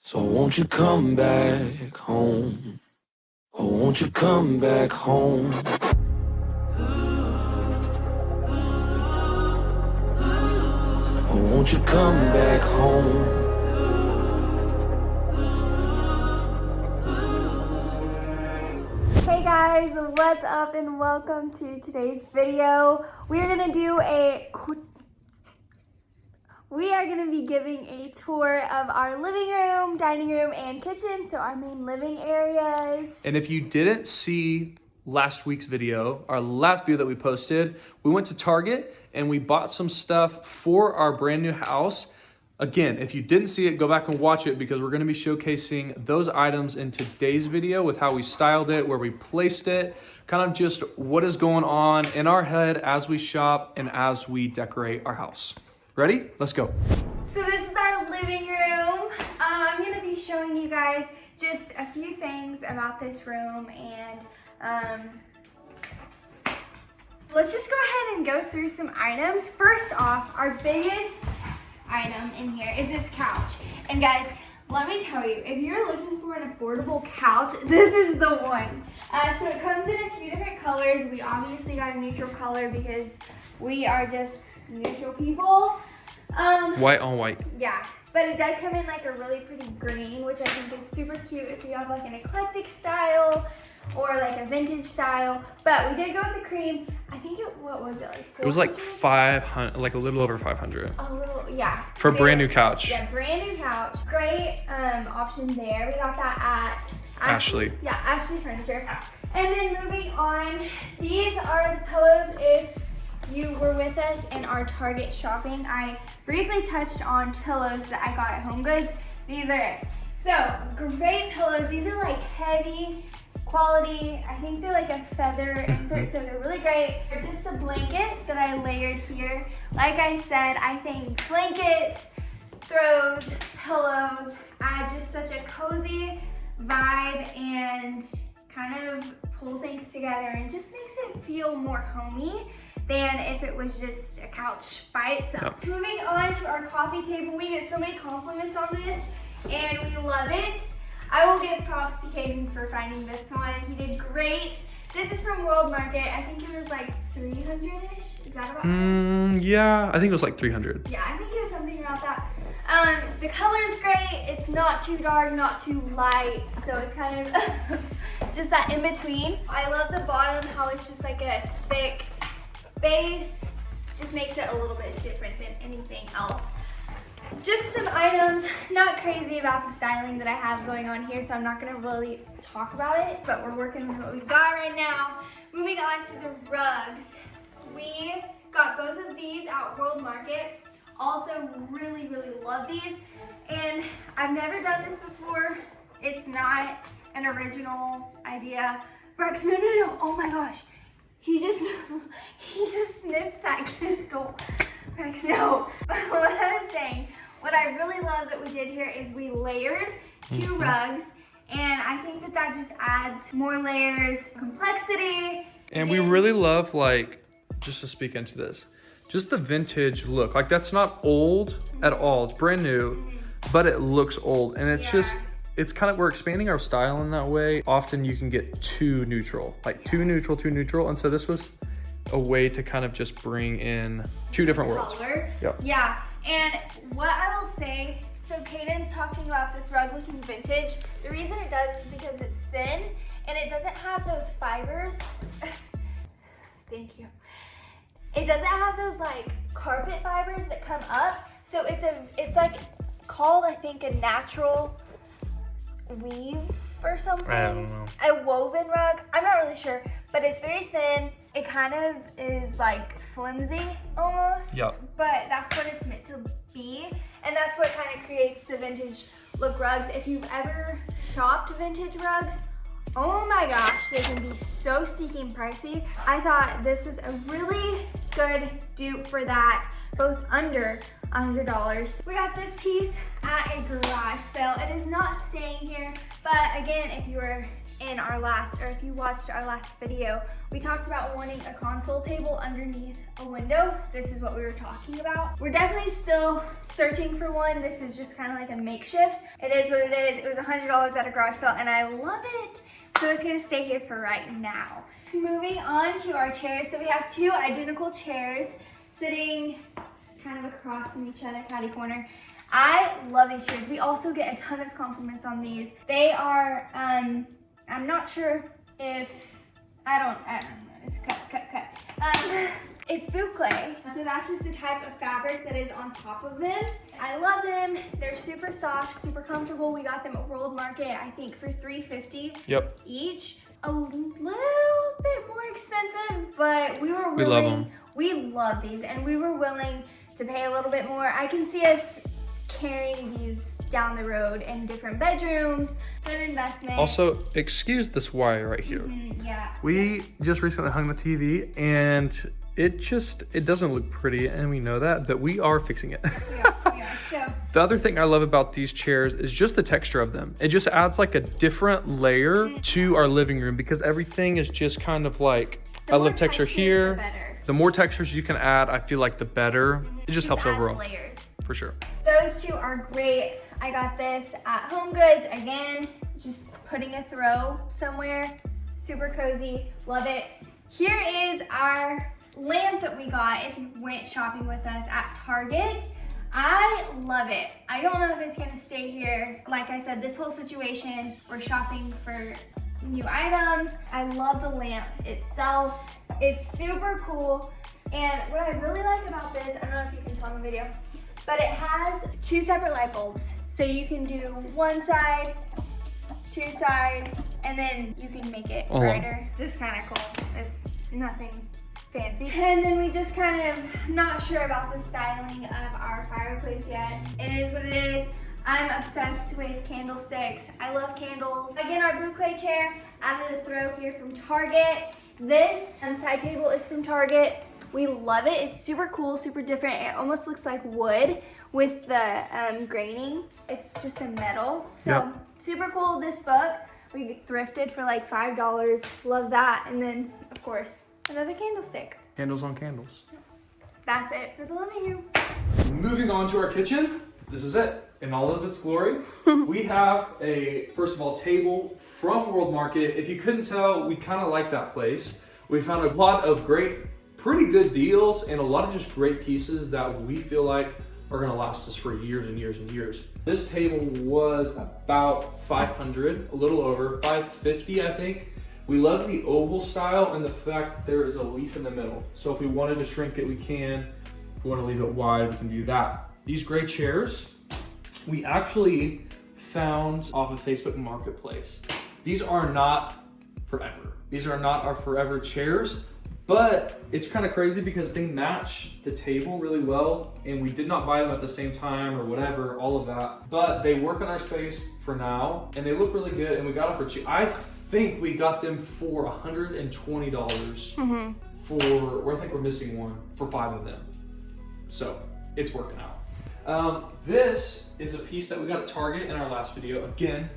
So won't you come back home? Oh, won't you come back home? Oh, won't you come back home? Hey guys, what's up and welcome to today's video. We are gonna be giving a tour of our living room, dining room, and kitchen, so our main living areas. And if you didn't see last week's video, our last video that we posted, we went to Target and we bought some stuff for our brand new house. Again, if you didn't see it, go back and watch it because we're gonna be showcasing those items in today's video with how we styled it, where we placed it, kind of just what is going on in our head as we shop and as we decorate our house. Ready? Let's go. So this is our living room. I'm gonna be showing you guys just a few things about this room, and let's just go ahead and go through some items. First off, our biggest item in here is this couch. And guys, let me tell you, if you're looking for an affordable couch, this is the one. So it comes in a few different colors. We obviously got a neutral color because we are just neutral people. White on white. Yeah, but it does come in like a really pretty green, which I think is super cute if you have like an eclectic style or like a vintage style. But we did go with the cream. I think what was it, like 400? It was like 500, like a little over 500. A little, yeah. For a brand new couch. Yeah, brand new couch. Great option there. We got that at Ashley. Yeah, Ashley Furniture. And then moving on, these are the pillows if you were with us in our Target shopping. I briefly touched on pillows that I got at HomeGoods. These are it. So, great pillows. These are like heavy quality. I think they're like a feather insert, so they're really great. They're just a blanket that I layered here. Like I said, I think blankets, throws, pillows add just such a cozy vibe and kind of pull things together and just makes it feel more homey than if it was just a couch by itself. Yep. Moving on to our coffee table, we get so many compliments on this and we love it. I will give props to Caden for finding this one. He did great. This is from World Market. I think it was like 300-ish. Is that about right? Yeah, I think it was like 300. Yeah, I think it was something about that. The color is great. It's not too dark, not too light, so it's kind of just that in between. I love the bottom, how it's just like a thick base. Just makes it a little bit different than anything else. Just some items, not crazy about the styling that I have going on here, so I'm not gonna really talk about it, but we're working with what we've got right now. Moving on to the rugs. We got both of these at World Market. Also really, really love these. And I've never done this before. It's not an original idea. Rex, no, oh my gosh. He just sniffed that candle. Rex, no. What I was saying, what I really love that we did here is we layered two rugs, and I think that just adds more layers, complexity. And we really love, like, just to speak into this, just the vintage look. Like, that's not old at all. It's brand new, but it looks old. And it's just, it's kind of, we're expanding our style in that way. Often you can get too neutral, like too neutral. And so this was a way to kind of just bring in two different worlds. Yep. Yeah, and what I will say, so Caden's talking about this rug looking vintage. The reason it does is because it's thin and it doesn't have those fibers. Thank you. It doesn't have those like carpet fibers that come up. So it's like called, I think, a natural weave or something. I don't know. A woven rug. I'm not really sure, but it's very thin. It kind of is like flimsy almost. Yep. But that's what it's meant to be, and that's what kind of creates the vintage look rugs. If you've ever shopped vintage rugs, oh my gosh, they can be so sneaking pricey. I thought this was a really good dupe for that, both under $100. We got this piece at a garage sale. It is not staying here, but again, if you were in our last, or if you watched our last video, we talked about wanting a console table underneath a window. This is what we were talking about. We're definitely still searching for one. This is just kind of like a makeshift. It is what it is. It was $100 at a garage sale and I love it. So it's gonna stay here for right now. Moving on to our chairs. So we have two identical chairs sitting kind of across from each other, catty corner. I love these chairs. We also get a ton of compliments on these. They are, I'm not sure if, I don't know, it's cut. It's boucle, so that's just the type of fabric that is on top of them. I love them. They're super soft, super comfortable. We got them at World Market, I think for $3.50 each. A little bit more expensive, but we were willing. We love them. We love these, and we were willing to pay a little bit more. I can see us carrying these down the road in different bedrooms. Good investment. Also, excuse this wire right here. Yeah. We just recently hung the TV and it doesn't look pretty, and we know that, but we are fixing it. We are. So the other thing I love about these chairs is just the texture of them. It just adds like a different layer to our living room because everything is just kind of like, I love texture here. The more textures you can add, I feel like the better. It just helps overall. Layers. For sure. Those two are great. I got this at Home Goods. Again, just putting a throw somewhere. Super cozy. Love it. Here is our lamp that we got if you went shopping with us at Target. I love it. I don't know if it's gonna stay here. Like I said, this whole situation, we're shopping for new items. I love the lamp itself. It's super cool. And what I really like about this, I don't know if you can tell in the video, but it has two separate light bulbs. So you can do one side, two side, and then you can make it brighter. Just kind of cool. It's nothing fancy. And then we just kind of not sure about the styling of our fireplace yet. It is what it is. I'm obsessed with candlesticks. I love candles. Again, our boucle chair, added a throw here from Target. This side table is from Target. We love it. It's super cool, super different. It almost looks like wood with the graining. It's just a metal. So super cool. This book we thrifted for like $5. Love that. And then, of course, another candlestick. Candles on candles. That's it for the living room. Moving on to our kitchen. This is it in all of its glory. We have a, first of all, table from World Market. If you couldn't tell, we kind of like that place. We found a lot of pretty good deals and a lot of just great pieces that we feel like are gonna last us for years and years and years. This table was about $500, a little over, $550 I think. We love the oval style and the fact that there is a leaf in the middle. So if we wanted to shrink it, we can. If we wanna leave it wide, we can do that. These gray chairs, we actually found off of Facebook Marketplace. These are not forever. These are not our forever chairs, but it's kind of crazy because they match the table really well, and we did not buy them at the same time or whatever, all of that. But they work in our space for now, and they look really good, and we got them for cheap. I think we got them for $120 for, I think we're missing one, for 5 of them. So it's working out. This is a piece that we got at Target in our last video. Again,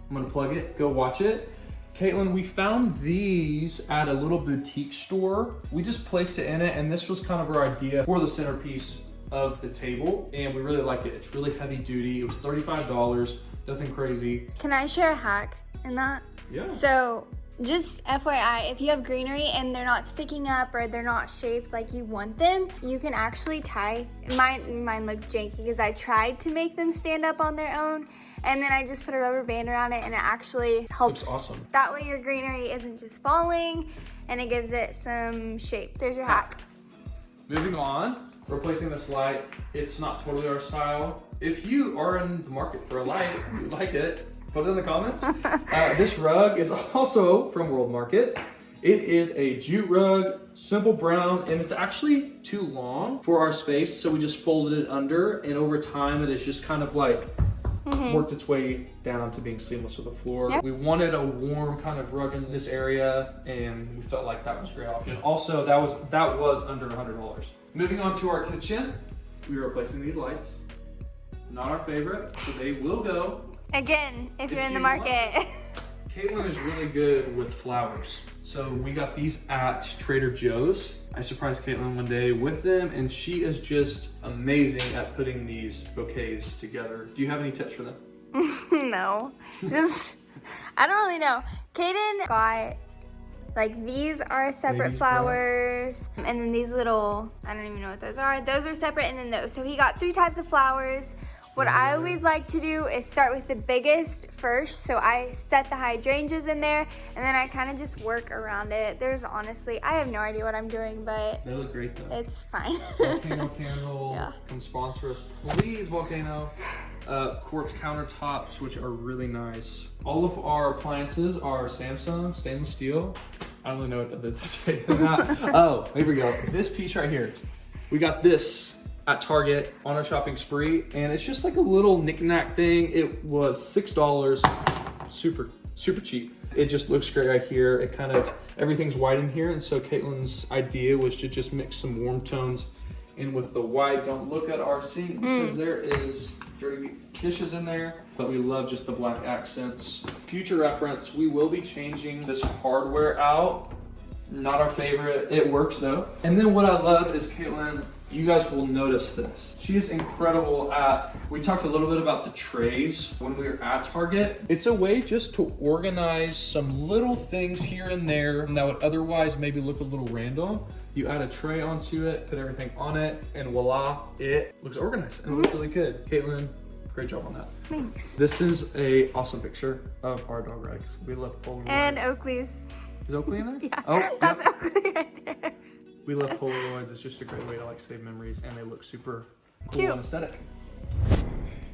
I'm gonna plug it, go watch it. Caitlin, we found these at a little boutique store. We just placed it in it, and this was kind of our idea for the centerpiece of the table, and we really like it. It's really heavy duty. It was $35, nothing crazy. Can I share a hack in that? Yeah. So just FYI, if you have greenery and they're not sticking up or they're not shaped like you want them, you can actually tie, mine looked janky because I tried to make them stand up on their own, and then I just put a rubber band around it and it actually helps. Looks awesome. That way your greenery isn't just falling and it gives it some shape. There's your hack. Moving on, replacing this light. It's not totally our style. If you are in the market for a light, you like it, put it in the comments. This rug is also from World Market. It is a jute rug, simple brown, and it's actually too long for our space, so we just folded it under, and over time it is just kind of like worked its way down to being seamless with the floor. Yep. We wanted a warm kind of rug in this area, and we felt like that was a great option. Also, that was under $100. Moving on to our kitchen. we are replacing these lights. Not our favorite, so they will go. Again, if you're in the you want. market. Caitlin is really good with flowers. So we got these at Trader Joe's. I surprised Caitlin one day with them, and she is just amazing at putting these bouquets together. Do you have any tips for them? No, just, I don't really know. Caden got, like, these are separate Ladies flowers, and then these little, I don't even know what those are. Those are separate, and then those. So he got 3 types of flowers. What I always like to do is start with the biggest first. So I set the hydrangeas in there, and then I kind of just work around it. There's honestly, I have no idea what I'm doing, but They look great though. it's fine. Volcano Candle, Yeah. come sponsor us, please, Volcano. Quartz countertops, which are really nice. All of our appliances are Samsung stainless steel. I don't really know what to say to that. Oh, here we go. This piece right here. We got this at Target on a shopping spree, and it's just like a little knick-knack thing. It was $6, super cheap. It just looks great right here. It kind of, everything's white in here, and so Caitlin's idea was to just mix some warm tones in with the white. Don't look at our sink because there is dirty dishes in there, but we love just the black accents. Future reference, we will be changing this hardware out. Not our favorite, it works though. And then what I love is Caitlin, you guys will notice this. She is incredible at, we talked a little bit about the trays when we were at Target. It's a way just to organize some little things here and there that would otherwise maybe look a little random. You add a tray onto it, put everything on it, and voila, it looks organized and it looks really good. Caitlin, great job on that. Thanks. This is a awesome picture of our dog Rex. We love Polaroids. And Oakley's. Is Oakley in there? Yeah, Oh, that's yep. Oakley right there. We love Polaroids. It's just a great way to like save memories, and they look super cool Cute. and aesthetic.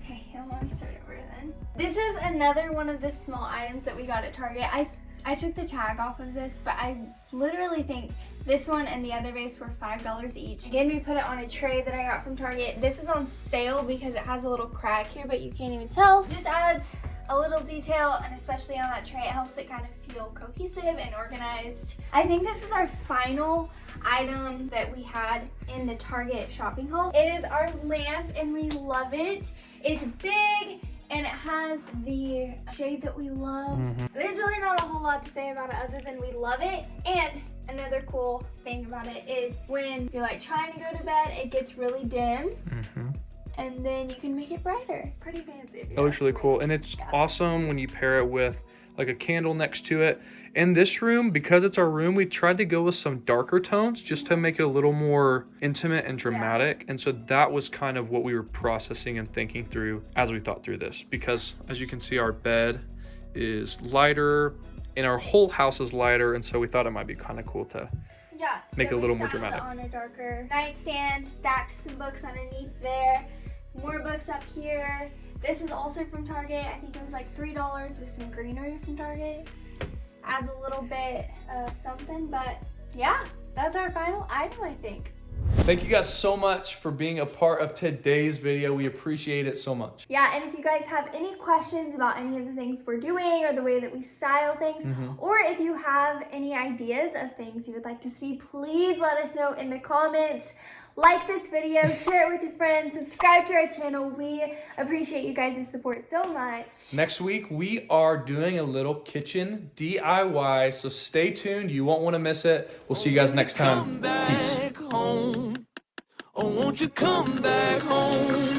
Okay, let me start over then. This is another one of the small items that we got at Target. I took the tag off of this, but I literally think this one and the other vase were $5 each. Again, we put it on a tray that I got from Target. This was on sale because it has a little crack here, but you can't even tell. It just adds a little detail, and especially on that tray, it helps it kind of feel cohesive and organized. I think this is our final item that we had in the Target shopping haul. It is our lamp, and we love it. It's big, and it has the shade that we love. There's really not a whole lot to say about it other than we love it. And another cool thing about it is when you're like trying to go to bed, it gets really dim. And then you can make it brighter. Pretty fancy. It looks really cool, and it's awesome when you pair it with like a candle next to it. In this room, because it's our room, we tried to go with some darker tones just to make it a little more intimate and dramatic. And so that was kind of what we were processing and thinking through as we thought through this. Because as you can see, our bed is lighter and our whole house is lighter. And so we thought it might be kind of cool to make it a little more dramatic. On a darker nightstand, stacked some books underneath there, more books up here. This is also from Target. I think it was like $3 with some greenery from Target. Adds a little bit of something, but yeah, that's our final item, I think. Thank you guys so much for being a part of today's video. We appreciate it so much. Yeah, and if you guys have any questions about any of the things we're doing or the way that we style things, or if you have any ideas of things you would like to see, please let us know in the comments. Like this video, share it with your friends, subscribe to our channel. We appreciate you guys' support so much. Next week, we are doing a little kitchen DIY, so stay tuned. You won't want to miss it. We'll see you guys next time. Peace. Home. Oh, won't you come back home?